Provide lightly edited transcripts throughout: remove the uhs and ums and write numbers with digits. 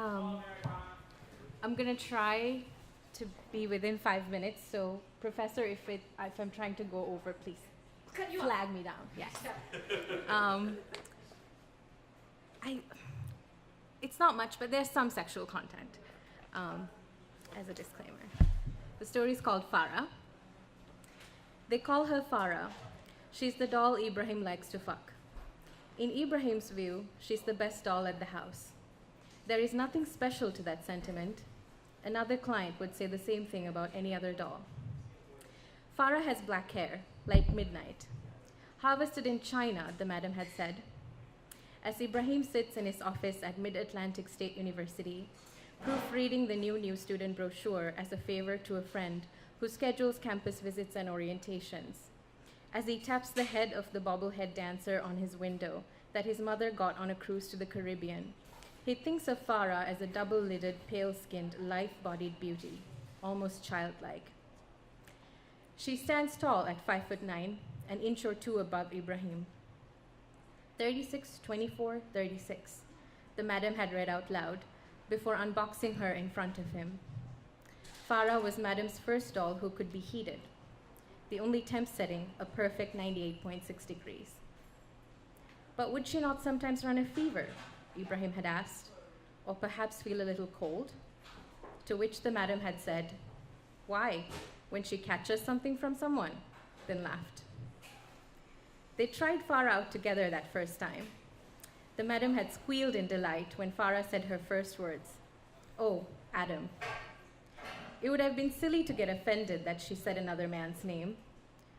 Um, I'm gonna try to be within 5 minutes. So, Professor, if I'm trying to go over, please flag me down. Yes. um, it's not much, but there's some sexual content. As a disclaimer, the story is called Farah. They call her Farah. She's the doll Ibrahim likes to fuck. In Ibrahim's view, she's the best doll at the house. There is nothing special to that sentiment. Another client would say the same thing about any other doll. Farah has black hair, like midnight. Harvested in China, the madam had said. As Ibrahim sits in his office at Mid-Atlantic State University, proofreading the new student brochure as a favor to a friend who schedules campus visits and orientations, as he taps the head of the bobblehead dancer on his window that his mother got on a cruise to the Caribbean, he thinks of Farah as a double-lidded, pale-skinned, lithe-bodied beauty, almost childlike. She stands tall at 5'9", an inch or two above Ibrahim. 36, 24, 36, the madam had read out loud before unboxing her in front of him. Farah was madam's first doll who could be heated. The only temp setting, a perfect 98.6 degrees. But would she not sometimes run a fever? Ibrahim had asked, or perhaps feel a little cold? To which the madam had said, why, when she catches something from someone, then laughed. They tried Farah out together that first time. The madam had squealed in delight when Farah said her first words, "Oh, Adam." It would have been silly to get offended that she said another man's name,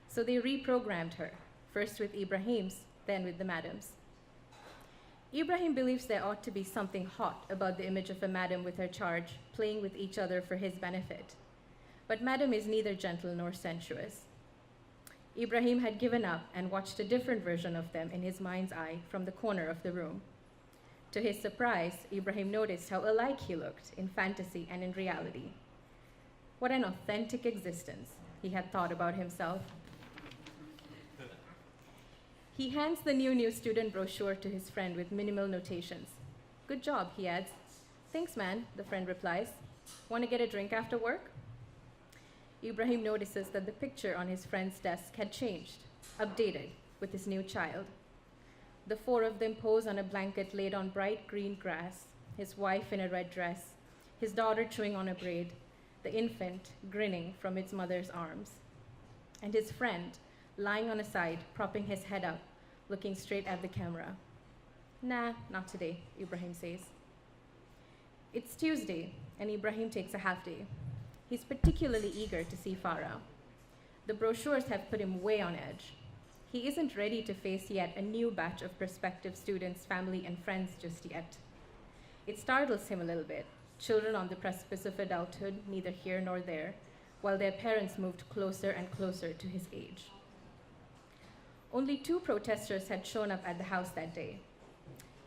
so they reprogrammed her, first with Ibrahim's, then with the madam's. Ibrahim believes there ought to be something hot about the image of a madam with her charge playing with each other for his benefit. But madam is neither gentle nor sensuous. Ibrahim had given up and watched a different version of them in his mind's eye from the corner of the room. To his surprise, Ibrahim noticed how alike he looked in fantasy and in reality. What an authentic existence, he had thought about himself. He hands the new student brochure to his friend with minimal notations. "Good job," he adds. "Thanks, man," the friend replies. "Want to get a drink after work?" Ibrahim notices that the picture on his friend's desk had changed, updated with his new child. The four of them pose on a blanket laid on bright green grass, his wife in a red dress, his daughter chewing on a braid, the infant grinning from its mother's arms, and his friend lying on a side, propping his head up, looking straight at the camera. "Nah, not today," Ibrahim says. It's Tuesday, and Ibrahim takes a half day. He's particularly eager to see Farah. The brochures have put him way on edge. He isn't ready to face yet a new batch of prospective students, family, and friends just yet. It startles him a little bit, children on the precipice of adulthood, neither here nor there, while their parents moved closer and closer to his age. Only 2 protesters had shown up at the house that day.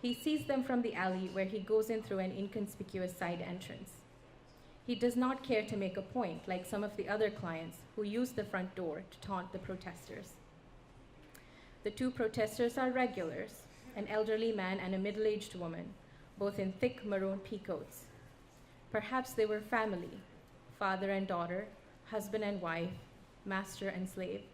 He sees them from the alley where he goes in through an inconspicuous side entrance. He does not care to make a point like some of the other clients who use the front door to taunt the protesters. The 2 protesters are regulars, an elderly man and a middle-aged woman, both in thick maroon peacoats. Perhaps they were family, father and daughter, husband and wife, master and slave.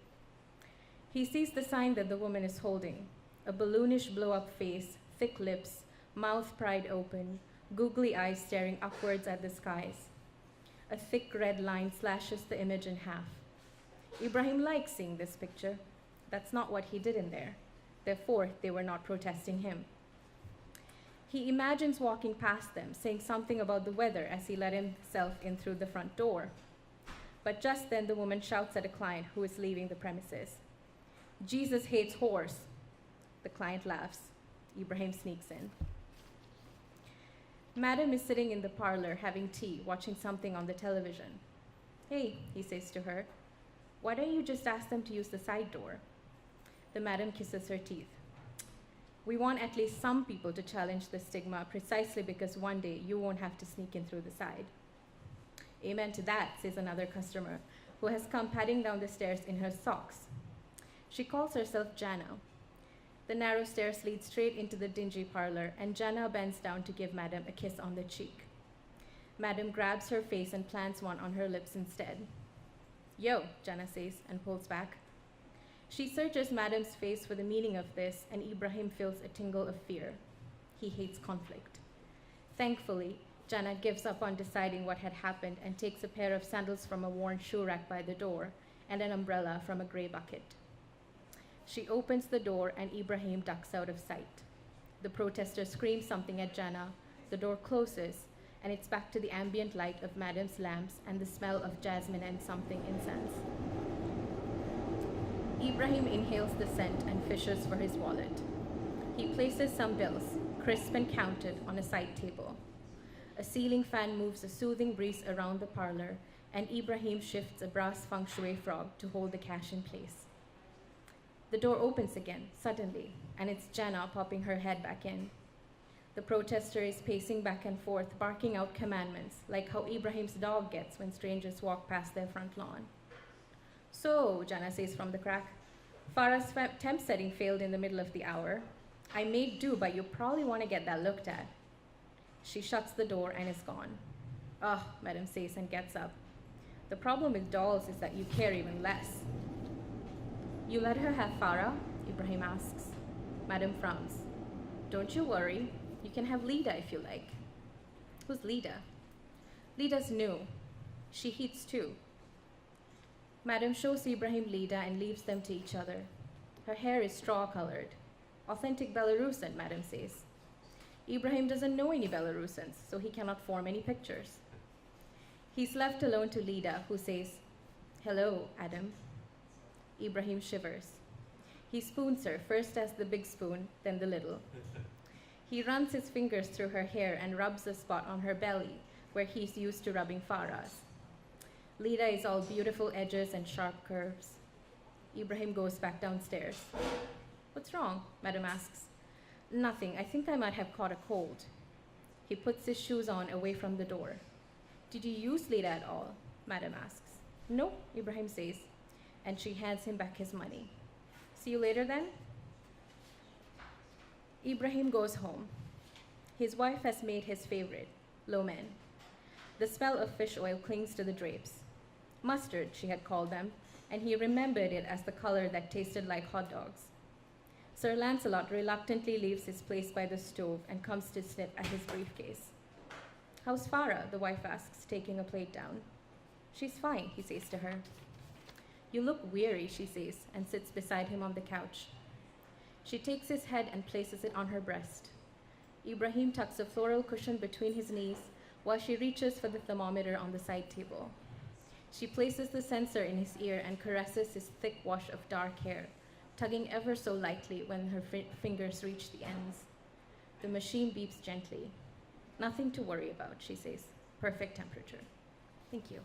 He sees the sign that the woman is holding, a balloonish blow-up face, thick lips, mouth pried open, googly eyes staring upwards at the skies. A thick red line slashes the image in half. Ibrahim likes seeing this picture. That's not what he did in there. Therefore, they were not protesting him. He imagines walking past them, saying something about the weather as he let himself in through the front door. But just then, the woman shouts at a client who is leaving the premises. "Jesus hates horse." The client laughs. Ibrahim sneaks in. Madam is sitting in the parlor having tea, watching something on the television. "Hey," he says to her, "why don't you just ask them to use the side door?" The madam kisses her teeth. "We want at least some people to challenge the stigma precisely because one day you won't have to sneak in through the side." "Amen to that," says another customer, who has come padding down the stairs in her socks. She calls herself Jana. The narrow stairs lead straight into the dingy parlor, and Jana bends down to give Madam a kiss on the cheek. Madam grabs her face and plants one on her lips instead. Yo, Jana says, and pulls back. She searches Madam's face for the meaning of this, and Ibrahim feels a tingle of fear. He hates conflict. Thankfully, Jana gives up on deciding what had happened and takes a pair of sandals from a worn shoe rack by the door and an umbrella from a gray bucket. She opens the door and Ibrahim ducks out of sight. The protester screams something at Jana, the door closes, and it's back to the ambient light of Madam's lamps and the smell of jasmine and something incense. Ibrahim inhales the scent and fishes for his wallet. He places some bills, crisp and counted, on a side table. A ceiling fan moves a soothing breeze around the parlor, and Ibrahim shifts a brass feng shui frog to hold the cash in place. The door opens again, suddenly, and it's Jana popping her head back in. The protester is pacing back and forth, barking out commandments, like how Ibrahim's dog gets when strangers walk past their front lawn. So, Jana says from the crack, Farah's temp setting failed in the middle of the hour. I made do, but you probably want to get that looked at. She shuts the door and is gone. Ugh, Madam says and gets up. The problem with dolls is that you care even less. You let her have Farah? Ibrahim asks. Madam frowns. Don't you worry. You can have Lida if you like. Who's Lida? Lida's new. She heats too. Madam shows Ibrahim Lida and leaves them to each other. Her hair is straw-colored. Authentic Belarusian, Madam says. Ibrahim doesn't know any Belarusans, so he cannot form any pictures. He's left alone to Lida, who says, Hello, Adam. Ibrahim shivers. He spoons her, first as the big spoon, then the little. He runs his fingers through her hair and rubs a spot on her belly, where he's used to rubbing Farah's. Lida is all beautiful edges and sharp curves. Ibrahim goes back downstairs. What's wrong? Madam asks. Nothing. I think I might have caught a cold. He puts his shoes on away from the door. Did you use Lida at all? Madam asks. No, Ibrahim says, and she hands him back his money. See you later then? Ibrahim goes home. His wife has made his favorite, lo mein. The smell of fish oil clings to the drapes. Mustard, she had called them, and he remembered it as the color that tasted like hot dogs. Sir Lancelot reluctantly leaves his place by the stove and comes to snip at his briefcase. How's Farah? The wife asks, taking a plate down. She's fine, he says to her. You look weary, she says, and sits beside him on the couch. She takes his head and places it on her breast. Ibrahim tucks a floral cushion between his knees while she reaches for the thermometer on the side table. She places the sensor in his ear and caresses his thick wash of dark hair, tugging ever so lightly when her fingers reach the ends. The machine beeps gently. Nothing to worry about, she says. Perfect temperature. Thank you.